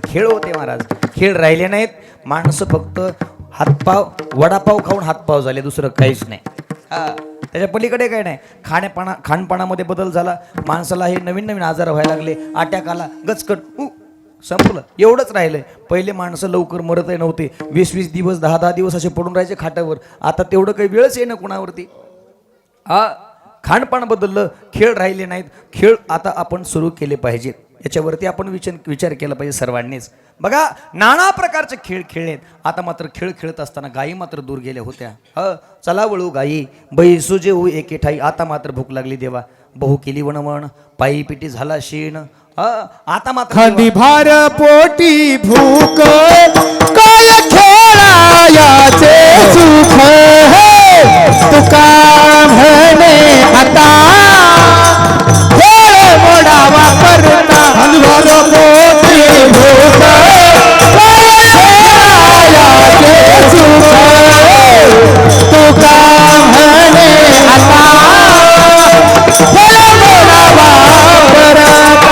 खेळ होते महाराज. खेळ राहिले नाहीत. माणसं फक्त हातपाव वडापाव खाऊन हातपाव झाले, दुसरं काहीच नाही. त्याच्या पलीकडे काही नाही. खाणपानामध्ये बदल झाला. माणसाला हे नवीन नवीन आजार व्हायला लागले. अटॅक आला, गचकट संपलं. एवढंच राहिलंय. पहिले माणसं लवकर मरतही नव्हते. 20-20 दिवस 10-10 दिवस असे पडून राहायचे खाटावर. आता तेवढं काही वेळच येणं कुणावरती. खाणपान बदललं, खेळ राहिले नाहीत. खेळ आता आपण सुरू केले पाहिजेत. याच्यावरती आपण विचार केला पाहिजे सर्वांनीच. बघा, नाना प्रकारचे खेळ खेळलेत. आता मात्र खेळ खेळत असताना गायी मात्र दूर गेल्या होत्या. चला वळू गायी बैसू जेऊ एके ठाई. आता मात्र भूक लागली देवा. बहु केली वणवण पायी पिटी झाला शीण. आता मात्र खांदी भार पोटी भूक, काय खेळायाचे सुख. तुका म्हणे आता खेळ मोडावा करता. हलवार पोटी भूक, काय खेळायाचे सुख. तुका म्हणे आता खेळ मोडावा करता.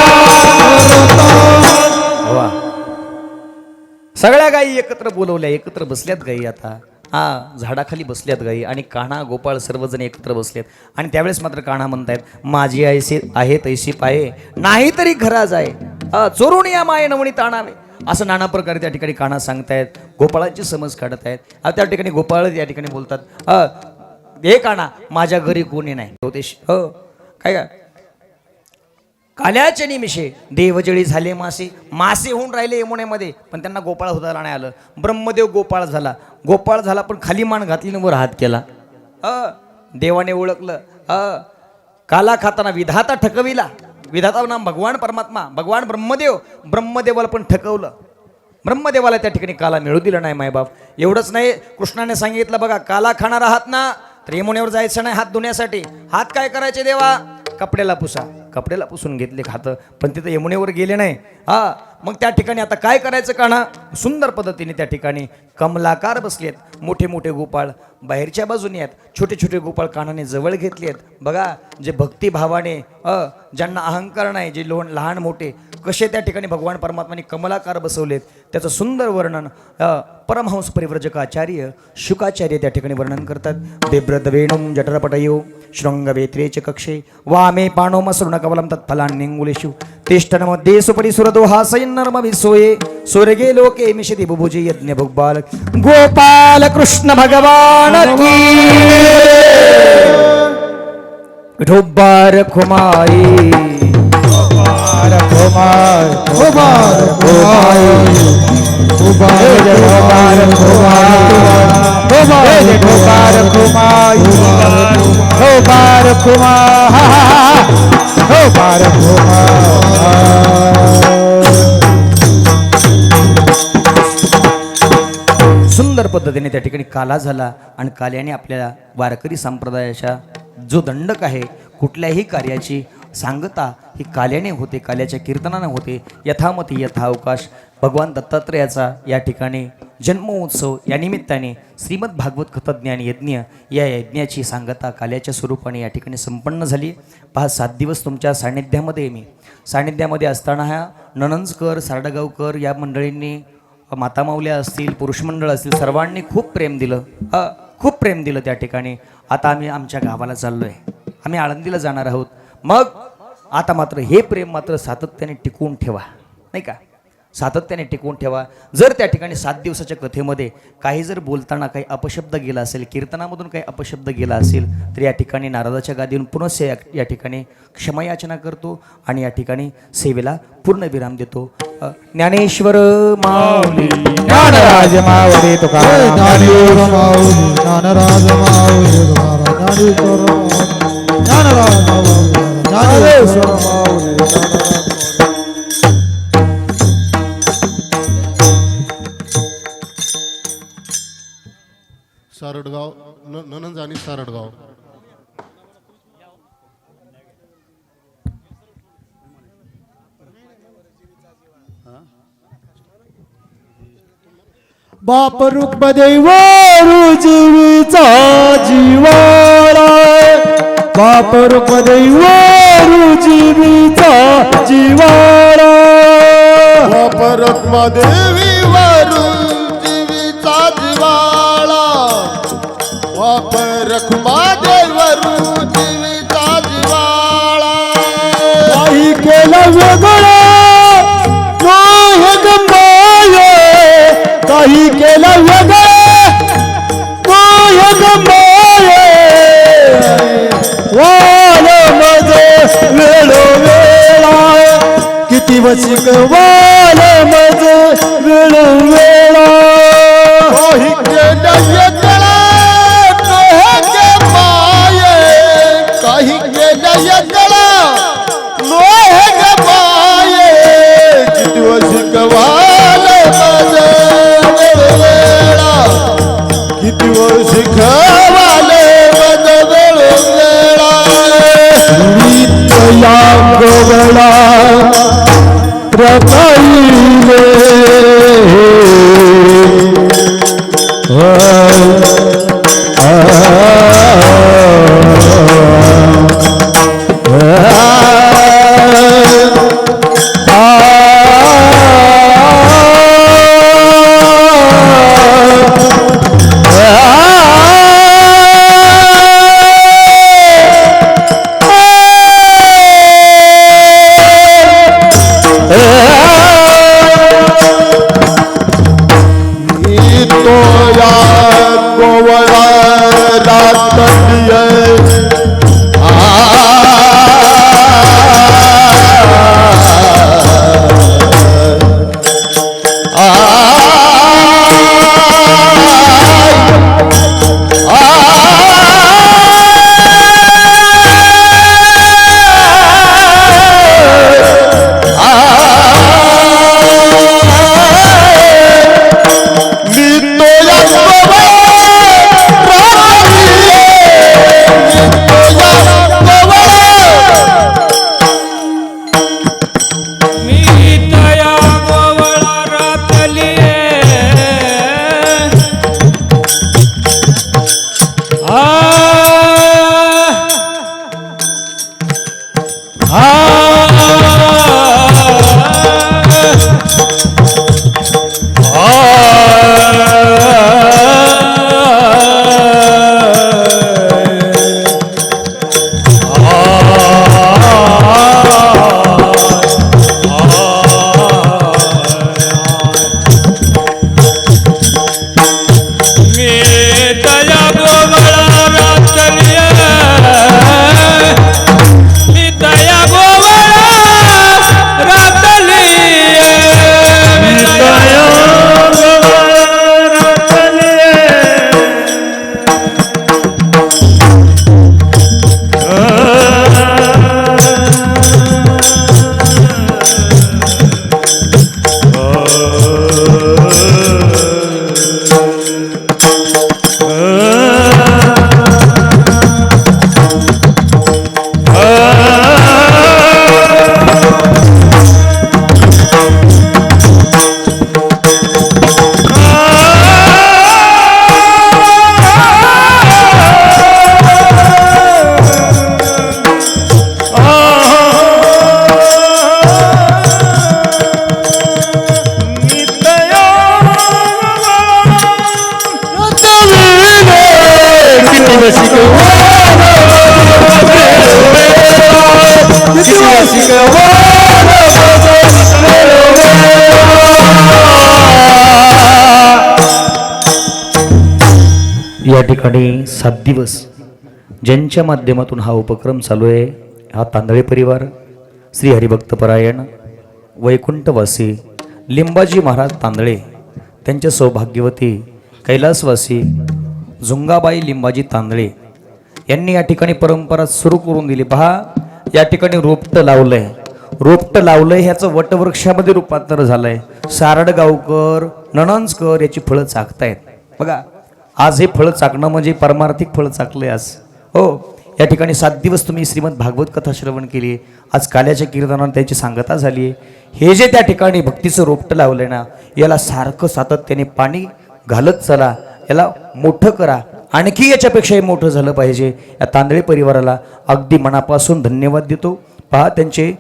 वा, सगळ्या गायी एकत्र बोलवल्या, एकत्र बसल्यात गायी. आता झाडाखाली बसल्यात गायी आणि कान्हा गोपाळ सर्वजण एकत्र बसलेत. आणि त्यावेळेस मात्र कान्हा म्हणतायत, माझी ऐसे आहे तैशी पाये नाही तरी घरा जाय, चोरून या माये नवणीत आणावे. असं नाना प्रकारे त्या ठिकाणी कान्हा सांगतायत. गोपाळांची समज काढत आहेत. त्या ठिकाणी गोपाळ या ठिकाणी बोलतात, हे कान्हा माझ्या घरी कोणी नाही होते. काय काल्याचे निमिषे देवजळी झाले मासे. मासे होऊन राहिले यमुनेमध्ये, पण त्यांना गोपाळ होता नाही आलं. ब्रह्मदेव गोपाळ झाला. गोपाळ झाला पण खाली मान घातली वर हात केला. देवाने ओळखलं काला खाताना विधाता ठकविला. विधाता नाम भगवान परमात्मा, भगवान ब्रह्मदेव, ब्रह्मदेवाला पण ठकवलं. ब्रह्मदेवाला त्या ठिकाणी काला मिळू दिला नाही मायबाप. एवढंच नाही, कृष्णाने सांगितलं बघा, काला खाणार आहात ना तर यमुनेवर जायचं नाही हात धुण्यासाठी. हात काय करायचे देवा? कपड्याला पुसा. कपड्याला पुसून घेतले खातं, पण तिथं यमुनेवर गेले नाही. मग त्या ठिकाणी आता काय करायचं का ना? सुंदर पद्धतीने त्या ठिकाणी कमलाकार बसलेत. मोठे मोठे गोपाळ बाहेरच्या बाजूने आहेत, छोटे छोटे गोपाळ कानाने जवळ घेतलेत. बघा, जे भक्तिभावाने ज्यांना अहंकार नाही, जे लहान मोठे कसे त्या ठिकाणी भगवान परमात्माने कमलाकार बसवलेत, त्याचं सुंदर वर्णन परमहंस परिव्रजक आचार्य शुकाचार्य त्या ठिकाणी वर्णन करतात. बिभ्रत वेणुं जठरपटयो शृंगवेत्रे च कक्षे वामे पाणोमसृणकवलं तत्फलान्यंगुलेषु तिष्ठनमध्ये सुपरि सुरदोहासयन् नर्मविसोये स्वर्गे लोके मिषति बुभुजे यज्ञ भुग्बाल गोपाल कृष्ण भगवान की विठोबार खुमाई कुमार कुमार कुमार कुमार सुंदर पद्धतीने त्या ठिकाणी काला झाला. आणि काल्याने आपल्या वारकरी संप्रदायाच्या जो दंडक आहे, कुठल्याही कार्याची सांगता ही काल्याने होते, काल्याच्या कीर्तनाने होते. यथामती यथावकाश भगवान दत्तात्रेयाचा या ठिकाणी जन्मोत्सव या निमित्ताने श्रीमद भागवत कथाज्ञान यज्ञ या यज्ञाची सांगता काल्याच्या स्वरूपाने या ठिकाणी संपन्न झाली. 5-7 दिवस तुमच्या सान्निध्यामध्ये मी सान्निध्यामध्ये असताना ह्या नणंदकर सारडगावकर या मंडळींनी, मातामाऊल्या असतील, पुरुष मंडळ असतील, सर्वांनी खूप प्रेम दिलं, खूप प्रेम दिलं त्या ठिकाणी. आता आम्ही आमच्या गावाला चाललो आहे, आम्ही आळंदीला जाणार आहोत. मग आता मात्र हे प्रेम मात्र सातत्याने टिकवून ठेवा, नाही का? सातत्याने टिकवून ठेवा. जर त्या ठिकाणी 7 दिवसाच्या कथेमध्ये काही जर बोलताना काही अपशब्द गेला असेल, कीर्तनामधून काही अपशब्द गेला असेल, तर या ठिकाणी नारदाच्या गादीवरून पुनश्च या ठिकाणी क्षमायाचना करतो आणि या ठिकाणी सेवेला पूर्ण विराम देतो. ज्ञानेश्वर माऊली ज्ञानराज माऊली तुकाराम ज्ञानेश्वर माऊली ज्ञानराज माऊली ज्ञानेश्वर ज्ञानराज माऊली ज्ञानेश्वर माऊली. सारडगाव नणंद आणि सारडगाव. बाप रुक्मदेव रुजवीचा जीवाला, बाप रुक्मदेव रुजवीचा जीवाला, बाप रुक्मादेवी वरून जीवीचा जिवाळा, बाप रुक्मादेवी वरून जीवीचा जिवाळा. काही केलं वेगळं नाही गंबाये, काही केलं वेगळं नाही गंबाये, वाल मज वेळोवेळा किती वशिक वाल मज वेळोवेळा. काही केलं वेगळं नोहे गे माये, काही केलं वेगळं नोहे गे माये, किती शिकवाल माझ वेळोवेळा, किती शिकवाल माझ वेळोवेळा. विद्या गवळा प्रकाईले मी दया गोवळा रातलिये मी दया गोवळा रातलिये मी दया गोवळा या ठिकाणी 7 दिवस ज्यांच्या माध्यमातून हा उपक्रम चालू आहे, हा तांदळे परिवार, श्री हरिभक्तपरायण वैकुंठवासी लिंबाजी महाराज तांदळे, त्यांच्या सौभाग्यवती कैलासवासी झुंगाबाई लिंबाजी तांदळे यांनी या ठिकाणी परंपरा सुरू करून दिली. पहा, या ठिकाणी रोपटं लावलंय, रोपटं लावलंय, ह्याचं वटवृक्षामध्ये रूपांतर झालंय. सारडगावकर, नणंदकर याची फळं चाकतायत. बघा, आज हे फळं चाकणं म्हणजे परमार्थिक फळं चाकलंय आज. हो, या ठिकाणी 7 दिवस तुम्ही श्रीमद भागवत कथा श्रवण केली. आज काल्याच्या कीर्तनानं त्याची सांगता झाली आहे. हे जे त्या ठिकाणी भक्तीचं रोपटं लावलंय ना, याला सारखं सातत्याने पाणी घालत चला, याला मोठं करा, आणखी याच्यापेक्षाही मोठं झालं पाहिजे. या तांदळे परिवाराला अगदी मनापासून धन्यवाद देतो. पहा, त्यांचे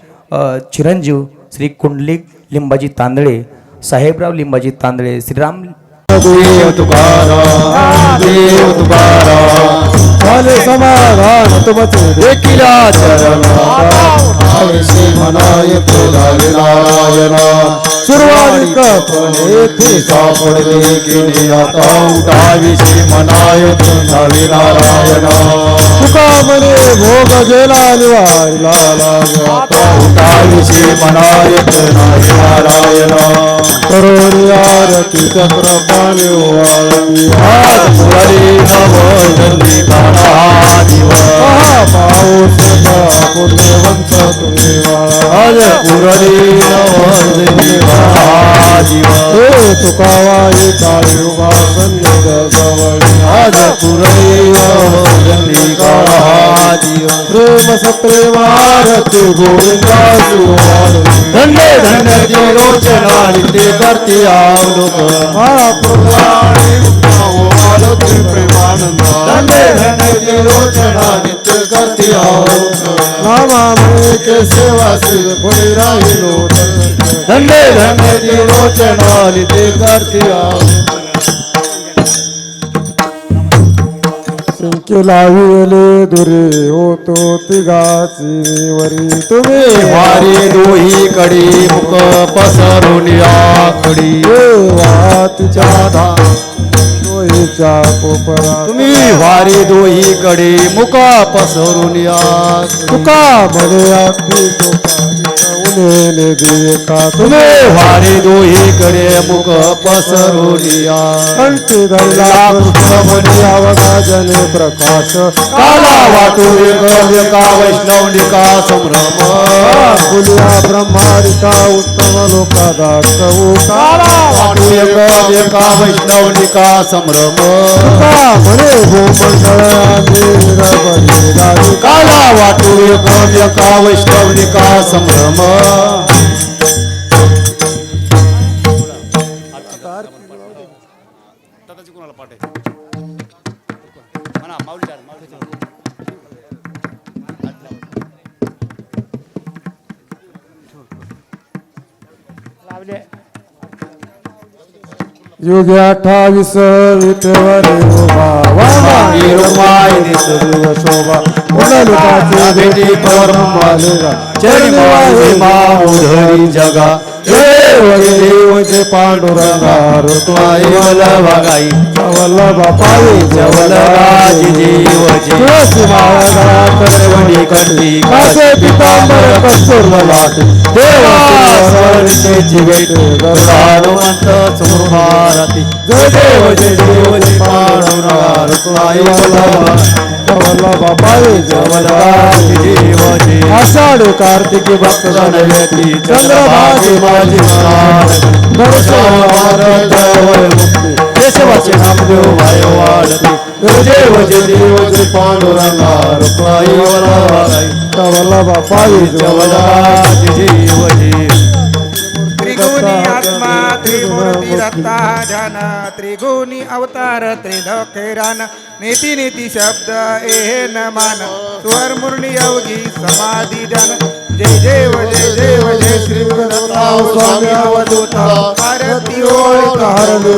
चिरंजीव श्री कुंडलिक लिंबाजी तांदळे, साहेबराव लिंबाजी तांदळे, श्रीराम देव तुकाराम, देव तुकाराम, झाले समाधान तुमचे देखील चरण आवेशी मनाय प्रधान नारायण. सुरुवात येथे सापडले गेले, आता उठाविशी मनाय प्रधान नारायण. तुका म्हणे भोग गेला निवारला लाग, आता उठाविशी मनाय प्रधान नारायण. करोनी आरती चक्र पाणी वाळी, आज पुरी नवजनी काळा दिवस. पाऊस पुण्यवंत तुम्ही आज पुरी नवजनी काळा दिवस. हे तुकावाई काळी उभा संयोग जवळ, आज पुरी नवजनी काळा दिवस. प्रेम सप्रेमारती गोविंदा सुवाळ, धन्य धन्य जे रोचना नित्य करते आवलोक. महाप्रभुवाणी आलोते प्रेमानंद, धन्य धन्य जे रोचना नित्य करते आवलोक. नामामृत के सेवा से कोणी राहिलो, धन्य धन्य जे रोचना नित्य करते आवलोक. संख्येला विले दुरे होतो तिघाची वरी, तुम्ही वारी दोही कडी मुख पसरून आखडी. वातीच्या दोहीच्या कोपरा, तुम्ही वारी दोही कडी मुख पसरून आखडी. तुका म्हणे आखी उन्हेने देखा, तुम्ही वारी दोही कडे मुख पसरून आखडी. धरला कृष्ण म्हणे अवघा जने प्रकाश, काला वाटू एका वैष्णवनिका संभ्रम. फुलिया ब्रह्मारिका उत्तम लोकादास, काला वाटू एका वैष्णवनिका संभ्रम. म्हणे भूमंडळ काला वाटू एका वैष्णवनिका संभ्रम. युगे 28 विटेवरी उभा वामाई रुमाई दिसू शोभा पुंडलिकाची भेटी परमालेगा चरणवाई माऊधरी जगा देवचे पांडुरंगा रुक्माई वल्लभाई वल्लभा पावी वल्लभाजी जीवजी तुळसी माळा करवणी कंठी कासे पितांबर कस्तूर लाट देवा सरस्वतीची भेट गरुडानुमंत सुमारती जय देव जय पांडुरंगा रुक्माई वल्लभा पावी वल्लभाजी जीवजी आषाढ कार्तिकी भक्त गणयती चंद्रभागी माझी केशवाचे नामदेव भाय वाढते देव जय पांडुरंगा रुक्माई वल्लभा पावी जीवजी त्रिगुणी आत्मा त्रिमूर्ती दत्ता जन त्रिगुणी अवतार त्रिलोकेरान नीती नीती शब्द एन मान स्वर मुरली योगी समाधी जन जय देव जय श्री दत्ता स्वामी अवधूता आरती ओळ हरली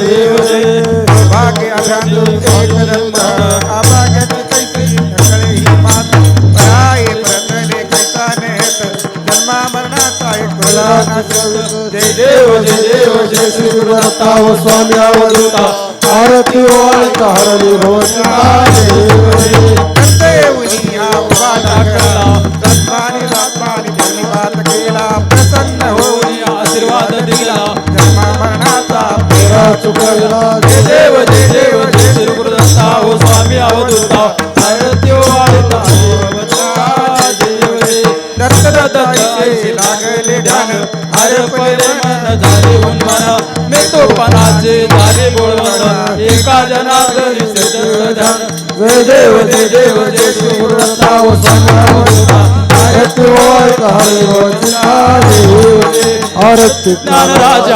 देव जय भाग्य अभ्यांदू एक जन्म अभाग्याची कैसी सगळे ही मात पराये प्रतले कैसा नेत जन्मा मरणाचा एक जय देव जय श्री दत्ता स्वामी अवधूता आरती ओळ हरली प्रसन्न होऊन आशीर्वाद दिला जन्मा मरणाचा फेरा चुकला जय देव जय श्री गुरुदत्ता हो स्वामी अवधूता आरती ओळ दत्त दत्ताचे लागले ध्यान हर पहिले मन झाले उन्मन मी तो पणाचे झाले बोलवण एका जनात ध्यान जय देव जय श्री गुरुदत्ता हो स्वामी अवधूता आरती ओळ आरती ज्ञान राजा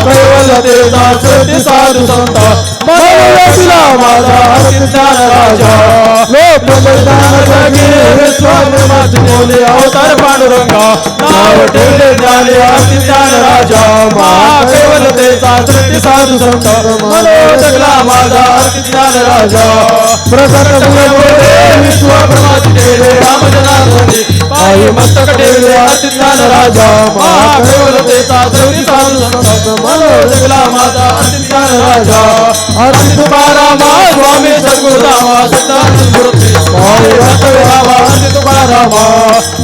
कैवल देवता सत्य साधू संत मनोरथिला माझा आरती ज्ञान राजा लोक ज्ञान जगी स्वामी माझे बोले अवतार पांडुरंगा नाव ठेवले ज्ञानी आरती ज्ञान राजा कैवल देवता सत्य साधू संत मनोरथिला माझा आरती ज्ञान राजा प्रसन्न बोले विश्व ब्रह्माची ठेवले राम जनार्दनी पायी मस्तक ठेवले आरती ज्ञान राजा महादेवतेचा चौरी साधू संत मनोजगला माझा आरती ज्ञान राजा आरती तुकारामा स्वामी सद्गुरुदामा सत्तानंद मूर्ती पायी रतव्यामा आरती तुकारामा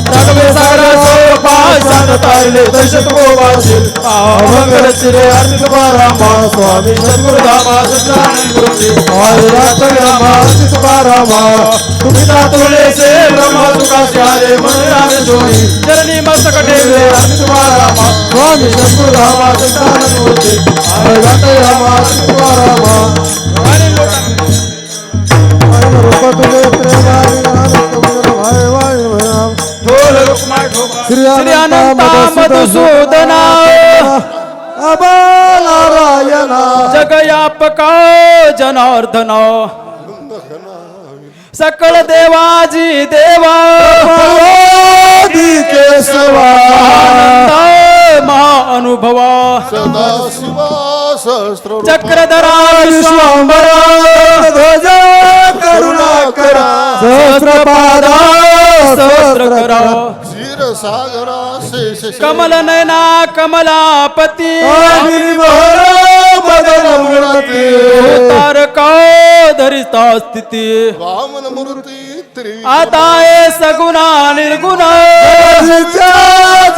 राघवे सागर सोपा शांत तारले दर्शक गोवाशील अमंगल श्री आरती तुकारामा स्वामी सद्गुरुदामा सत्तानंद मूर्ती पायी रतव्यामा आरती तुकारामा तुमिता तुळेसे ब्रह्म तुका आले मन राम जोडी चरणी मस्तक ठेवले आरती तुकारामा स्वामी सद्गुरुदामा सत्तानंद मूर्ती आरती रामा तुकारामा आणि रूप तुझे प्रेमाने ढोल रुक्मा श्री अनंत मधुसूदना नारायणा जगयापका जनार्दना सकळ देवाजी देवा केशवा महाअनुभवा सदा शिवा सहस्र चक्रधरा विश्वांबरा ध्वज करुणाकरा सहस्रपादा सहस्रकरा क्षीर सागरा शेष कमल नयना कमलापती तारका धरिता स्थिती वामन मूर्ती आता सगुणा निर्गुणा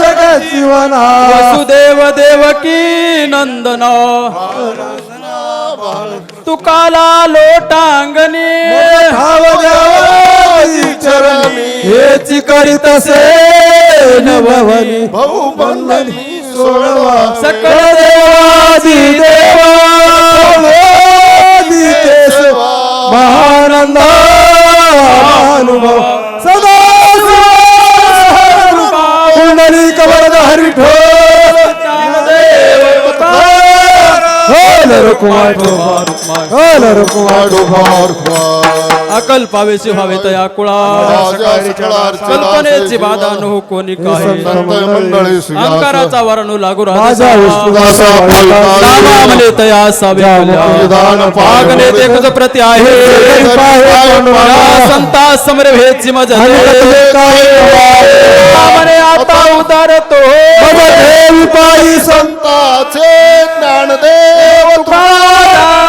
जगजीवना वसुदेव देवकी नंदना तुकाला लोटांगणी हेची करीतसे नववनी भाऊ बंधनी सोडवा सकळ देवादी देवा महानंद अनुभव सदा पुंडली कवरद हरिठो कुमार अकल्पावेशी व्हावे तया कुळा राजा सकळार्चिता कल्पनेची बाधा नो कोणी काही संत मंडळी अंकाराचा वरणू लागू माझा राजा विष्णुदासा नामा म्हणे तया सावे पागणे ते कुज प्रती आहे या संता समर भेची मज म्हणे आता उदारतो देवी पायी संताचे ज्ञानदेव तुकाराम